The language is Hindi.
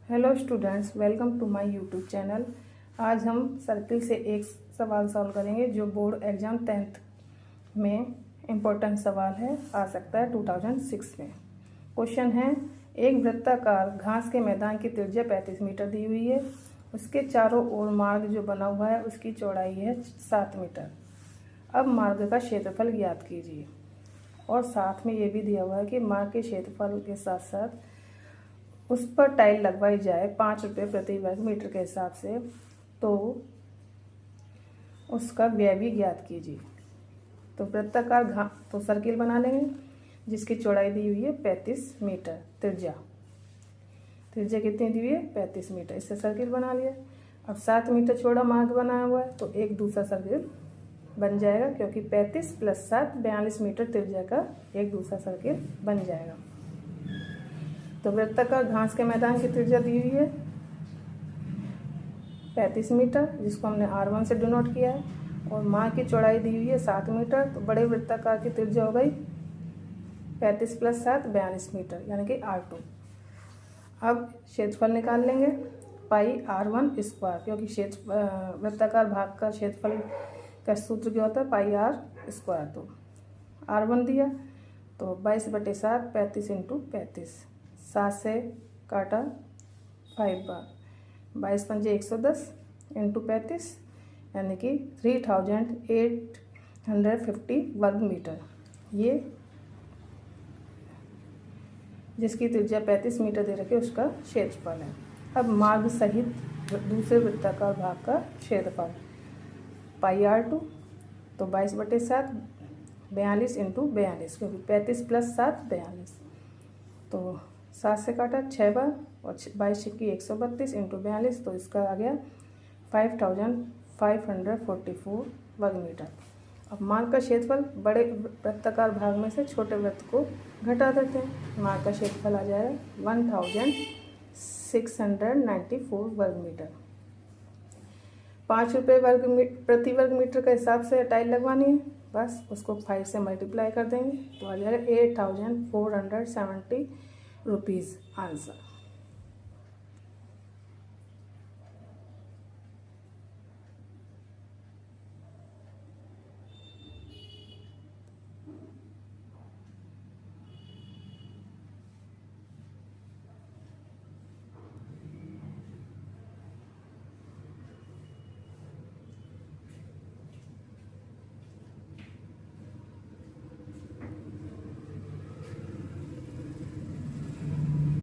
Hello students, welcome to my YouTube channel. आज हम सर्किल से एक सवाल सॉल्व करेंगे जो बोर्ड एग्ज़ाम 10th में इम्पोर्टेंट सवाल है, आ सकता है 2006 में। क्वेश्चन है, एक वृत्ताकार घास के मैदान की त्रिज्या 35 मीटर दी हुई है। उसके चारों ओर मार्ग जो बना हुआ है उसकी चौड़ाई है 7 मीटर। अब मार्ग का क्षेत्रफल ज्ञात कीजिए। और साथ में ये भी दिया हुआ है कि मार्ग के क्षेत्रफल के साथ साथ उस पर टाइल लगवाई जाए 5 रुपये प्रति वर्ग मीटर के हिसाब से, तो उसका व्यय भी ज्ञात कीजिए। तो वृत्ताकार तो सर्किल बना लेंगे जिसकी चौड़ाई दी हुई है 35 मीटर। त्रिज्या कितनी दी हुई है? 35 मीटर। इससे सर्किल बना लिया। अब 7 मीटर चौड़ा मार्ग बनाया हुआ है तो एक दूसरा सर्किल बन जाएगा, क्योंकि 35 + 7 42 मीटर त्रिज्या का एक दूसरा सर्किल बन जाएगा। तो वृत्ताकार घास के मैदान की त्रिज्या दी हुई है 35 मीटर, जिसको हमने R1 से डिनोट किया है, और मार्ग की चौड़ाई दी हुई है 7 मीटर। तो बड़े वृत्ताकार की त्रिज्या हो गई 35 + 7 42 मीटर, यानी कि R2। अब क्षेत्रफल निकाल लेंगे, πr1², क्योंकि वृत्ताकार भाग का क्षेत्रफल का सूत्र क्या होता है? πr²। तो R1 दिया तो 22/7, 35 × 35, 7 से काटा 5 बार, 22 × 5 = 110 × 35, यानी कि 3850 वर्ग मीटर। ये जिसकी त्रिज्या 35 मीटर दे रखी है उसका क्षेत्रफल है। अब मार्ग सहित दूसरे वृत्ताकार भाग का क्षेत्रफल πr2, तो 22/7, 42 × 42, क्योंकि 35 + 7 42। तो 7 से काटा 6 बार, और 22 × 132 × 42, तो इसका आ गया 5544 वर्ग मीटर। अब मार्ग का क्षेत्रफल बड़े वृत्ताकार भाग में से छोटे वृत्त को घटा देते हैं। मार्ग का क्षेत्रफल आ जाएगा 1694 वर्ग मीटर। 5 रुपये प्रति वर्ग मीटर के हिसाब से टाइल लगवानी है, बस उसको 5 से मल्टीप्लाई कर देंगे तो आ जाएगा 8470 रुपीज़ आंसर।